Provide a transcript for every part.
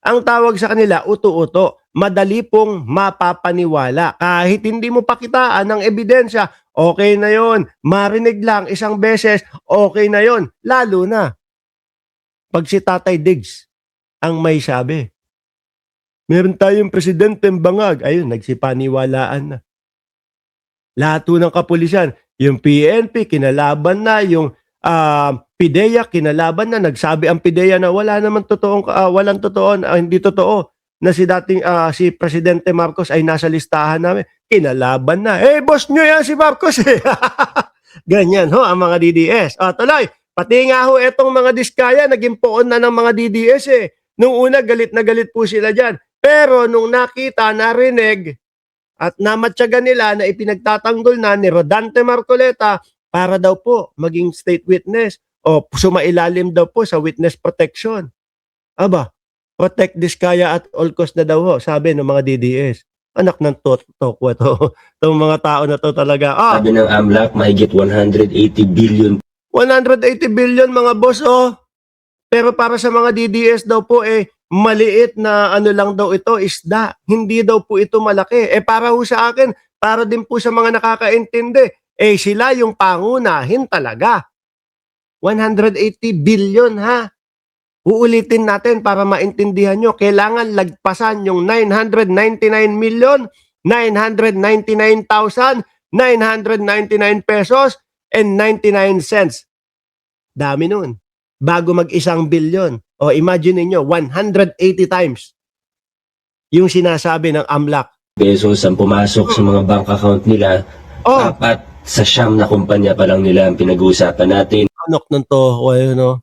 Ang tawag sa kanila, uto-uto. Madali pong mapapaniwala. Kahit hindi mo pakitaan ng ebidensya, okay na yon. Marinig lang isang beses, okay na yon. Lalo na, pag si Tatay Diggs ang may sabi, meron tayong presidenteng bangag. Ayun, nagsipaniwalaan na. Lahat ng kapulisan, yung PNP, kinalaban na, yung PIDEA, kinalaban na, nagsabi ang PIDEA na wala naman totoong, walang totoo, hindi totoo na si Presidente Marcos ay nasa listahan namin. Kinalaban na. Eh, boss nyo yan si Marcos eh. Ganyan ho ang mga DDS. Tuloy, pati nga ho etong mga diskaya, naging poon na ng mga DDS eh. Nung una, galit na galit po sila dyan. Pero nung nakita, narinig, at namatyagan nila na ipinagtatanggol na ni Rodante Marcoleta para daw po maging state witness o sumailalim daw po sa witness protection. Aba, protect Diskaya at all cost na daw ho, sabi ng mga DDS. Anak ng tokwa to. Itong mga tao na to talaga. Sabi ng AMLAC, mahigit 180 billion 180 billion mga boss oh. Pero para sa mga DDS daw po maliit na ano lang daw ito, isda. Hindi daw po ito malaki. Para ho sa akin, para din po sa mga nakakaintindi, sila yung pangunahin talaga. 180 billion ha. Uulitin natin para maintindihan nyo. Kailangan lagpasan yung 999,999,999 pesos and 99 cents. Dami nun. Bago mag-1 billion. O imagine niyo 180 times yung sinasabi ng AMLAC. pesos ang pumasok sa mga bank account nila. Apat sa siyam na kumpanya pa lang nila ang pinag-uusapan natin. Anok ng toho, no?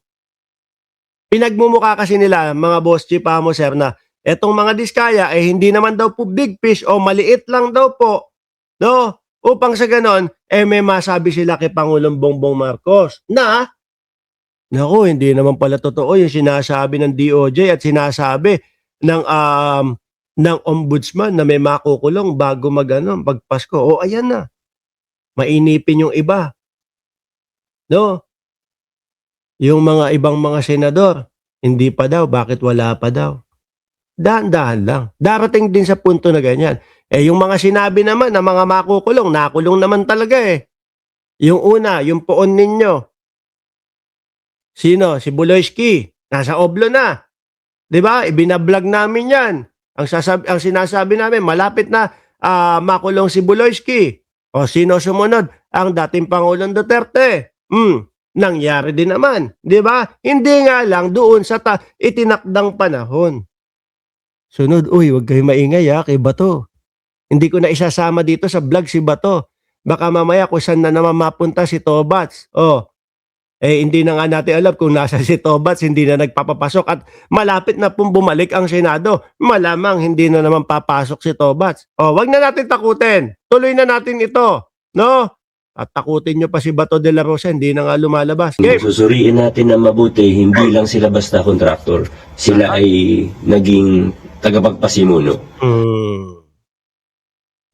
Pinagmumukha kasi nila, mga boss chief mo, sir, na etong mga diskaya, hindi naman daw po big fish o maliit lang daw po. No? Upang sa ganon, may masabi sila kay Pangulong Bongbong Marcos na, naku, hindi naman pala totoo yung sinasabi ng DOJ at sinasabi ng ombudsman na may makukulong bago magpasko. O ayan na. Mainipin yung iba. No? Yung mga ibang mga senador, hindi pa daw. Bakit wala pa daw? Dahan-dahan lang. Darating din sa punto na ganyan. Yung mga sinabi naman na mga makukulong, nakulong naman talaga eh. Yung una, yung poon ninyo. Sino? Si Buloyski. Nasa oblo na. 'Di ba? Ibinablog namin 'yan. Ang sinasabi namin, malapit na makulong si Buloyski. O sino sumunod? Ang dating Pangulong Duterte. Nangyari din naman. 'Di ba? Hindi nga lang doon sa itinakdang panahon. Sunod, uy, wag kayo maingay kay Bato. Hindi ko na isasama dito sa vlog si Bato. Baka mamaya kung saan na naman mapunta si Tobats. Hindi na nga natin alam kung nasa si Tobats, hindi na nagpapapasok at malapit na pong bumalik ang Senado. Malamang hindi na naman papasok si Tobats. Wag na natin takutin. Tuloy na natin ito. No? At takutin nyo pa si Bato de la Rosa, hindi na nga lumalabas. Kung susuriin natin na mabuti, hindi lang sila basta kontraktor. Sila ay naging tagapagpasimuno.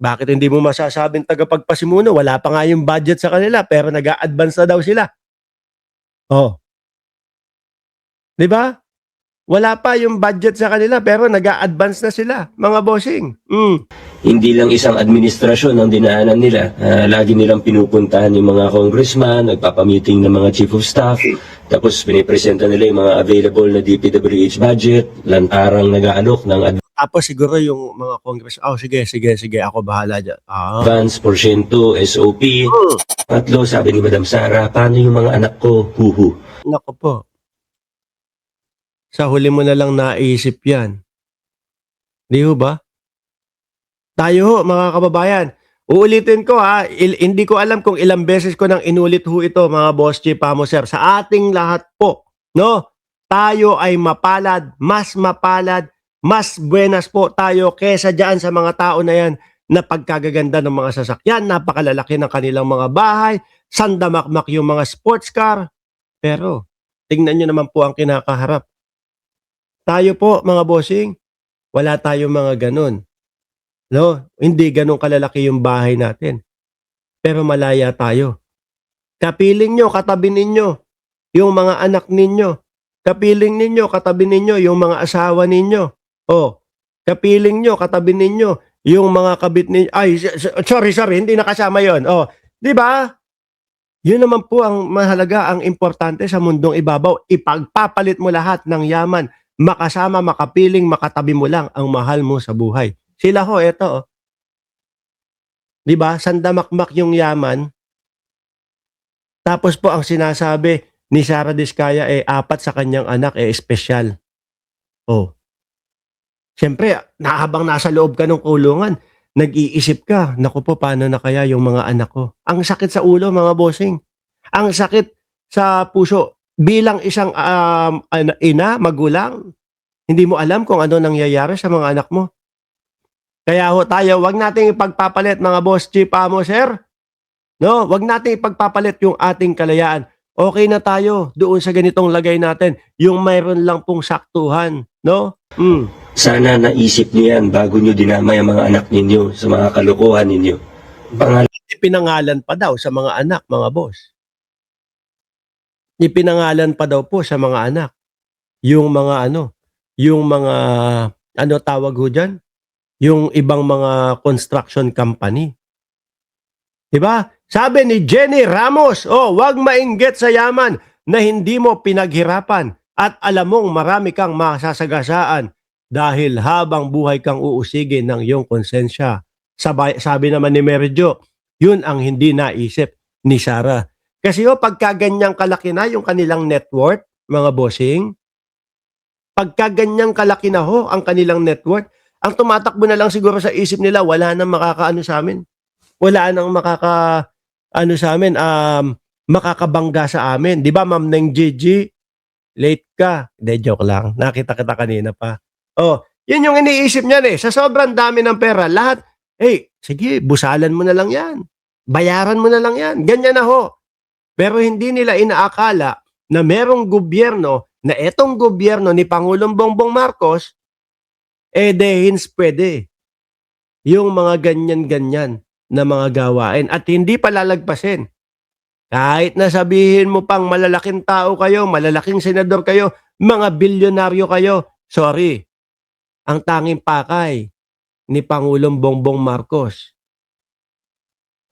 Bakit hindi mo masasabing tagapagpasimuno? Wala pa nga yung budget sa kanila pero nag-a-advance na daw sila. 'Di ba? Wala pa yung budget sa kanila pero nag-a-advance na sila, mga bossing. Hindi lang isang administrasyon ang dinaanan nila. Lagi nilang pinupuntahan yung mga congressman, nagpapameeting ng mga chief of staff, tapos pinipresenta nila yung mga available na DPWH budget, lantarang nag-aalok ng Tapos siguro yung mga congress, sige, ako bahala dyan. advance, porsyento, SOP. Tatlo, sabi ni Madam Sara, paano yung mga anak ko? Huhu. Naku po. Sa huli mo na lang naisip yan. Di ho ba? Tayo ho, mga kababayan. Uulitin ko hindi ko alam kung ilang beses ko nang inulit ho ito, mga boss chief mo, sir. Sa ating lahat po, no? Tayo ay mapalad, mas buenas po tayo kesa dyan sa mga tao na yan na pagkagaganda ng mga sasakyan, napakalalaki ng kanilang mga bahay, sandamakmak yung mga sports car. Pero, tingnan nyo naman po ang kinakaharap. Tayo po, mga bossing, wala tayong mga ganun. No? Hindi ganun kalalaki yung bahay natin. Pero malaya tayo. Kapiling nyo, katabi ninyo, yung mga anak ninyo. Kapiling ninyo, katabi ninyo yung mga asawa ninyo. Oh, kapiling nyo, katabi ninyo yung mga kabit ninyo. Ay, sorry, hindi nakasama yon. Oh, di ba? Yun naman po ang mahalaga, ang importante sa mundong ibabaw. Ipagpapalit mo lahat ng yaman. Makasama, makapiling, makatabi mo lang ang mahal mo sa buhay. Sila ho, eto. Oh. Di ba? Sandamakmak yung yaman. Tapos po ang sinasabi ni Sara Diskaya, 4 sa kanyang anak, espesyal. Oh. Siyempre, habang nasa loob ka ng kulungan, nag-iisip ka, naku po, paano na kaya yung mga anak ko? Ang sakit sa ulo, mga bossing. Ang sakit sa puso. Bilang isang ina, magulang, hindi mo alam kung ano nangyayari sa mga anak mo. Kaya ho tayo, wag nating ipagpapalit, mga boss, chief, amo, sir. No, wag nating ipagpapalit yung ating kalayaan. Okay na tayo doon sa ganitong lagay natin. Yung mayroon lang pong saktuhan, no? Sana naisip niyo yan bago niyo dinamay ang mga anak ninyo sa mga kalokohan ninyo. Ipinangalan pa daw sa mga anak, mga boss. Ipinangalan pa daw po sa mga anak. Yung mga ano tawag ho dyan? Yung ibang mga construction company. Diba? Sabi ni Jenny Ramos, wag mainggit sa yaman na hindi mo pinaghirapan at alam mong marami kang masasagasaan dahil habang buhay kang uusigin ng iyong konsensya. Sabi naman ni Mary Jo, yun ang hindi naisip ni Sara. Kasi pagka ganyang kalaki na yung kanilang net worth, mga bossing, pagka ganyang kalaki na ho ang kanilang net worth, ang tumatakbo na lang siguro sa isip nila, wala nang makakaano sa amin. Wala nang makakabangga sa amin. Di ba, Ma'am Neng Gigi? Late ka. Hindi, joke lang. Nakita kita kanina pa. Yun yung iniisip niyan eh. Sa sobrang dami ng pera, lahat, sige, busalan mo na lang yan. Bayaran mo na lang yan. Ganyan na ho. Pero hindi nila inaakala na merong gobyerno, na etong gobyerno ni Pangulong Bongbong Marcos, dehins pwede. Yung mga ganyan-ganyan na mga gawain at hindi palalagpasin. Kahit na sabihin mo pang malalaking tao kayo, malalaking senador kayo, mga bilyonaryo kayo, sorry. Ang tanging pakay ni Pangulong Bongbong Marcos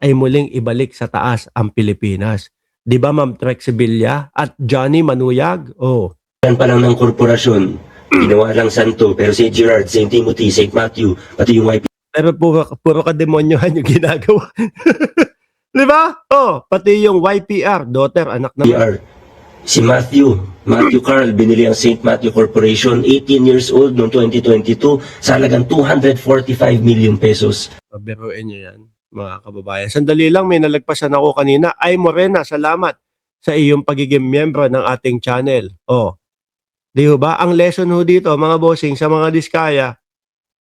ay muling ibalik sa taas ang Pilipinas. Di ba, Ma'am Trexibilla at Johnny Manuyag? Yan pa lang ng korporasyon, ginawa lang santo, pero St. Gerard, St. Timothy, St. Matthew, pati yung Pero puro kademonyohan yung ginagawa. Di ba? Pati yung YPR, daughter, anak naman. YPR. Si Matthew Carl, binili ang St. Matthew Corporation, 18 years old noong 2022, sa halagang 245 million pesos. Pabiruin nyo yan, mga kababayan. Sandali lang, may nalagpasan ako kanina. Ay, Morena, salamat sa iyong pagiging miyembro ng ating channel. Di ho ba? Ang lesson ho dito, mga bossing, sa mga Diskaya,